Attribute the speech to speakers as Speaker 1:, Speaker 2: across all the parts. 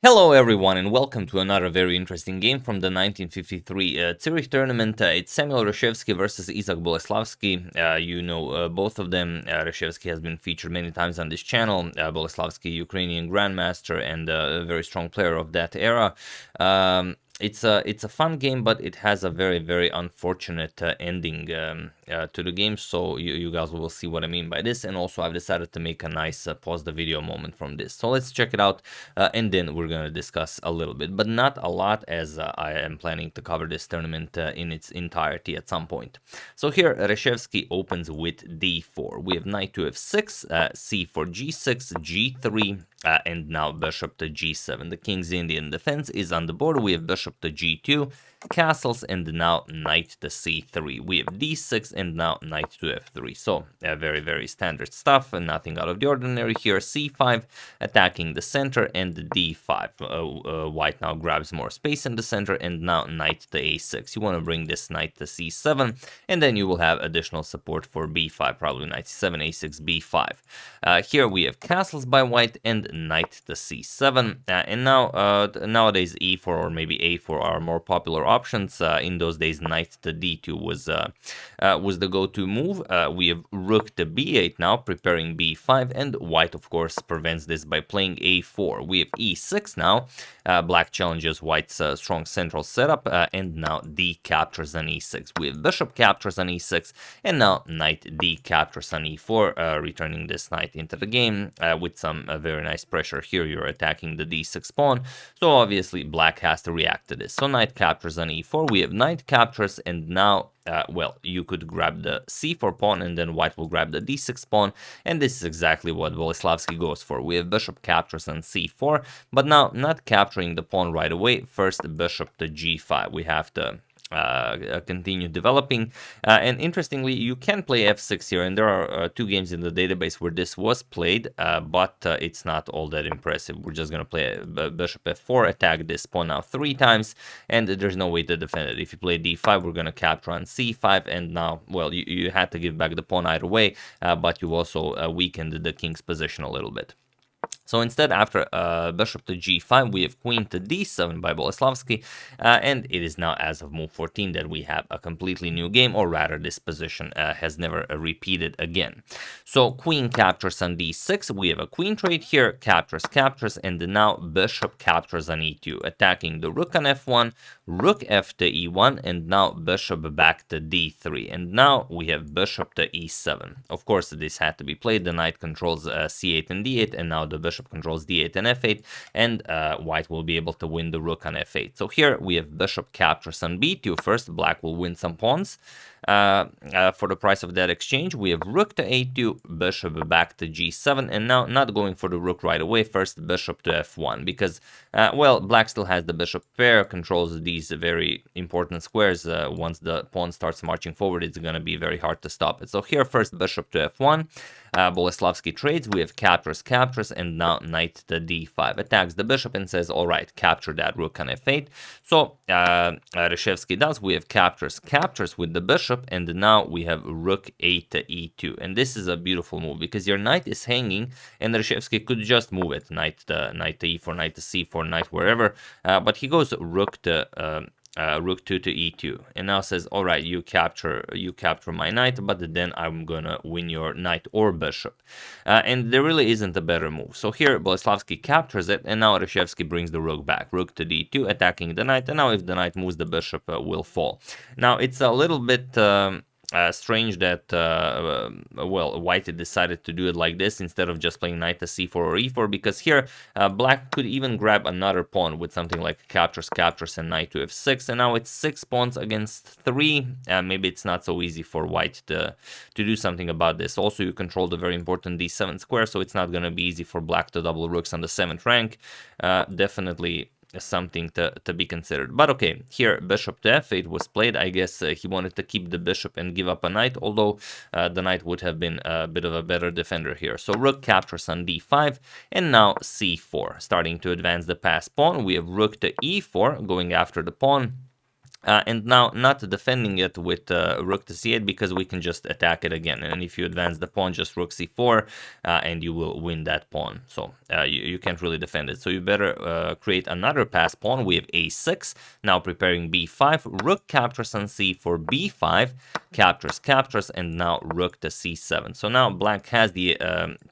Speaker 1: Hello everyone and welcome to another very interesting game from the 1953 Zurich tournament. It's Samuel Reshevsky versus Isaac Boleslavsky. You know both of them. Reshevsky has been featured many times on this channel. Boleslavsky, Ukrainian grandmaster and a very strong player of that era. It's a fun game, but it has a very unfortunate ending to the game. So you guys will see what I mean by this. And also I've decided to make a nice pause the video moment from this. So let's check it out, and then we're gonna discuss a little bit, but not a lot, as I am planning to cover this tournament in its entirety at some point. So here Reshevsky opens with d4. We have knight to f6, c4, g6, g3. And now bishop to g7. The king's Indian defense is on the board. We have bishop to g2, castles, and now knight to c3. We have d6 and now knight to f3. So very standard stuff and nothing out of the ordinary here. c5 attacking the center and d5. White now grabs more space in the center and now knight to a6. You want to bring this knight to c7 and then you will have additional support for b5, probably knight c7, a6, b5. Here we have castles by white and knight to c7, and now nowadays e4 or maybe a4 are more popular options. In those days knight to d2 was the go-to move. We have rook to b8 now, preparing b5, and white of course prevents this by playing a4. We have e6 now. Black challenges white's strong central setup, and now d captures on e6. We have bishop captures on e6, and now knight d captures on e4, returning this knight into the game with some very nice pressure here. You're attacking the d6 pawn, so obviously black has to react to this. So knight captures on e4. We have knight captures, and now well, you could grab the c4 pawn and then white will grab the d6 pawn, and this is exactly what Boleslavsky goes for. We have bishop captures on c4, but now not capturing the pawn right away. First bishop to g5. We have to continue developing, and interestingly you can play f6 here, and there are two games in the database where this was played, but it's not all that impressive. We're just gonna play bishop f4, attack this pawn now 3 times, and there's no way to defend it. If you play d5, we're gonna capture on c5, and now, well, you had to give back the pawn either way, but you also weakened the king's position a little bit. So instead, after bishop to g5, we have queen to d7 by Boleslavsky, and it is now, as of move 14, that we have a completely new game, or rather this position has never repeated again. So queen captures on d6, we have a queen trade here, captures, and now bishop captures on e2, attacking the rook on f1, rook f to e1, and now bishop back to d3, and now we have bishop to e7. Of course, this had to be played. The knight controls c8 and d8, and now the bishop controls d8 and f8, and white will be able to win the rook on f8. So here we have bishop captures on b2 first. Black will win some pawns for the price of that exchange. We have rook to a2, bishop back to g7, and now not going for the rook right away. First bishop to f1, because well, black still has the bishop pair, controls these very important squares. Once the pawn starts marching forward, it's going to be very hard to stop it. So here first bishop to f1. Boleslavsky trades. We have captures, and now knight to d5, attacks the bishop and says, all right, capture that rook on f8. So Reshevsky does. We have captures with the bishop, and now we have rook a to e2, and this is a beautiful move because your knight is hanging, and Reshevsky could just move it, knight to e4, knight to c4, knight wherever, but he goes rook 2 to e2, and now says, all right, you capture my knight, but then I'm gonna win your knight or bishop, and there really isn't a better move. So here Boleslavsky captures it, and now Reshevsky brings the rook back, rook to d2, attacking the knight, and now if the knight moves, the bishop will fall. Now it's a little bit strange that well, white decided to do it like this instead of just playing knight to c4 or e4, because here black could even grab another pawn with something like captures and knight to f6, and now it's 6 pawns against 3. Maybe it's not so easy for white to do something about this. Also, you control the very important d7 square, so it's not going to be easy for black to double rooks on the 7th rank. Definitely something to be considered. But okay, here bishop to f8 was played. I guess he wanted to keep the bishop and give up a knight, although the knight would have been a bit of a better defender here. So rook captures on d5, and now c4, starting to advance the passed pawn. We have rook to e4, going after the pawn. And now not defending it with rook to c8 because we can just attack it again. And if you advance the pawn, just rook c4, and you will win that pawn. So you can't really defend it. So you better create another pass pawn. We have a6, now preparing b5, rook captures on c4, b5, captures, and now rook to c7. So now black has the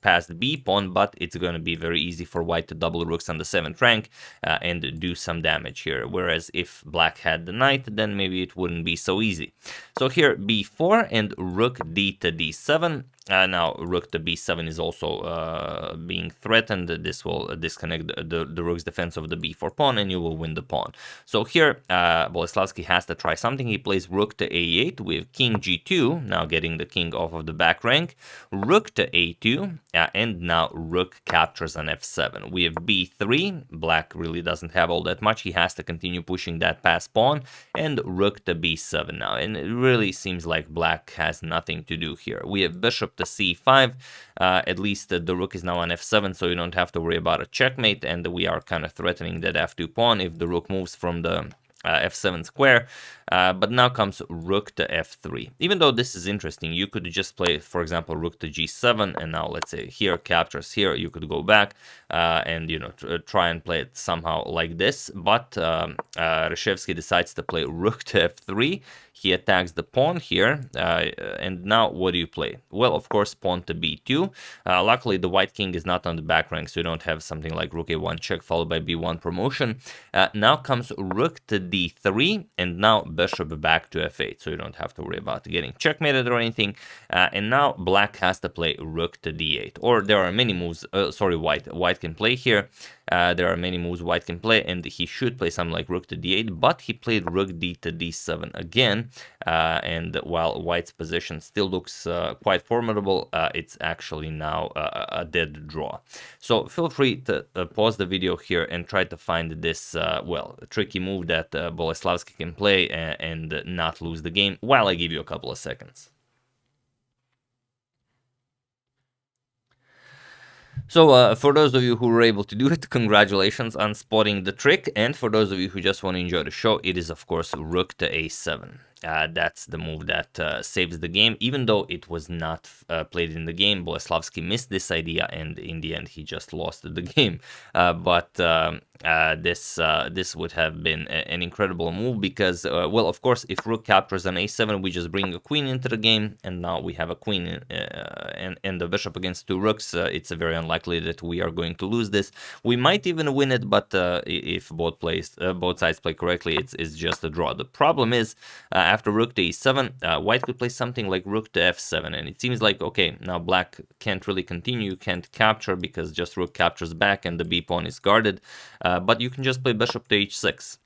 Speaker 1: passed b pawn, but it's going to be very easy for white to double rooks on the 7th rank and do some damage here. Whereas if black had the knight, then maybe it wouldn't be so easy. So here b4 and rook d to d7. Now rook to b7 is also being threatened. This will disconnect the rook's defense of the b4 pawn, and you will win the pawn. So here Boleslavsky has to try something. He plays rook to a8 with king g2, now getting the king off of the back rank, rook to a2, and now rook captures on f7. We have b3. Black really doesn't have all that much. He has to continue pushing that pass pawn, and rook to b7 now. And it really seems like black has nothing to do here. We have bishop to c5. At least the rook is now on f7, so you don't have to worry about a checkmate, and we are kind of threatening that f2 pawn if the rook moves from the f7 square. But now comes rook to f3. Even though this is interesting, you could just play, for example, rook to g7, and now let's say here captures here. You could go back and try and play it somehow like this. But Reshevsky decides to play rook to f3. He attacks the pawn here, and now what do you play? Well, of course, pawn to b2. Luckily, the white king is not on the back rank, so you don't have something like rook a1 check followed by b1 promotion. Now comes rook to d3, and now bishop back to f8, so you don't have to worry about getting checkmated or anything. And now black has to play rook to d8, or there are many moves. White can play here. There are many moves white can play, and he should play something like rook to d8, but he played rook d to d7 again. And while white's position still looks quite formidable, it's actually now a dead draw. So feel free to pause the video here and try to find this, tricky move that Boleslavsky can play and not lose the game while I give you a couple of seconds. So for those of you who were able to do it, congratulations on spotting the trick. And for those of you who just want to enjoy the show, it is of course rook to a7. That's the move that saves the game, even though it was not played in the game. Boleslavsky missed this idea, and in the end, he just lost the game. But this would have been an incredible move because, of course, if rook captures on a7, we just bring a queen into the game, and now we have a queen and the bishop against two rooks. It's very unlikely that we are going to lose this. We might even win it, but if both sides play correctly, it's just a draw. The problem is, after rook to e7, white could play something like rook to f7, and it seems like, okay, now black can't really continue, can't capture because just rook captures back and the b pawn is guarded, but you can just play bishop to h6.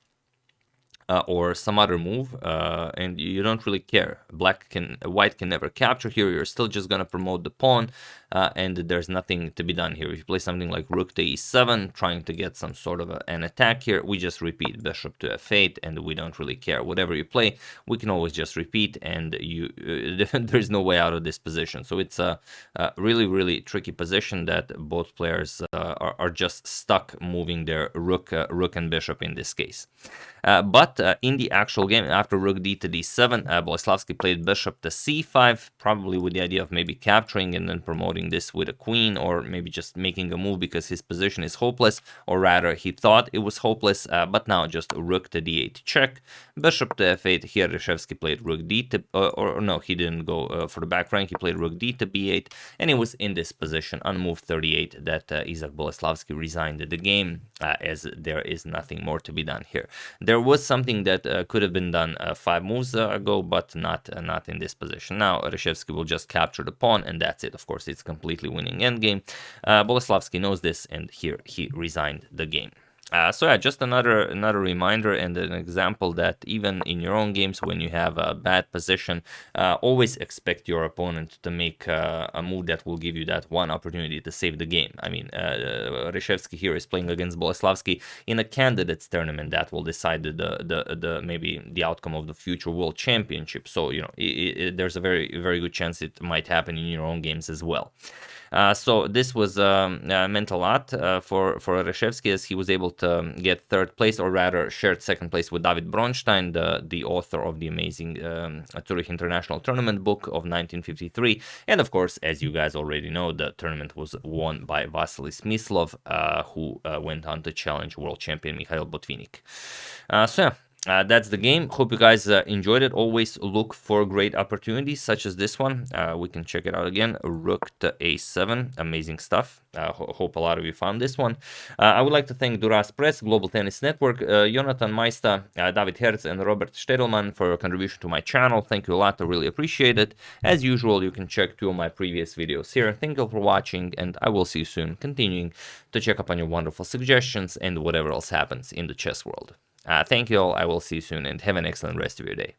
Speaker 1: Or some other move, and you don't really care. White can never capture here. You're still just gonna promote the pawn, and there's nothing to be done here. If you play something like rook to e7, trying to get some sort of an attack here, we just repeat bishop to f8, and we don't really care. Whatever you play, we can always just repeat, and there's no way out of this position. So it's a really, really tricky position that both players are just stuck moving their rook and bishop in this case. But in the actual game, after rook d to d7, Boleslavsky played bishop to c5, probably with the idea of maybe capturing and then promoting this with a queen, or maybe just making a move because his position is hopeless, or rather he thought it was hopeless, but now just rook to d8 check, bishop to f8. Here Reshevsky played rook d to, or no, he didn't go for the back rank, he played rook d to b8, and it was in this position on move 38 that Isaac Boleslavsky resigned the game, as there is nothing more to be done here. There was something that could have been done 5 moves ago, but not in this position. Now Reshevsky will just capture the pawn, and that's it. Of course, it's completely winning endgame. Boleslavsky knows this, and here he resigned the game. So yeah, just another reminder and an example that even in your own games, when you have a bad position, always expect your opponent to make a move that will give you that one opportunity to save the game. I mean, Reshevsky here is playing against Boleslavsky in a candidates tournament that will decide maybe the outcome of the future world championship. So there's a very, very good chance it might happen in your own games as well. So this was meant a lot for Reshevsky, as he was able to get third place, or rather shared second place with David Bronstein, the author of the amazing Zurich International Tournament book of 1953. And of course, as you guys already know, the tournament was won by Vasily Smyslov, who went on to challenge world champion Mikhail Botvinnik. So yeah, that's the game. Hope you guys enjoyed it. Always look for great opportunities such as this one. We can check it out again. Rook to a7. Amazing stuff. Hope a lot of you found this one. I would like to thank Duras Press, Global Tennis Network, Jonathan Maista, David Herz, and Robert Stedelman for your contribution to my channel. Thank you a lot. I really appreciate it. As usual, you can check 2 of my previous videos here. Thank you for watching, and I will see you soon, continuing to check up on your wonderful suggestions and whatever else happens in the chess world. Thank you all. I will see you soon, and have an excellent rest of your day.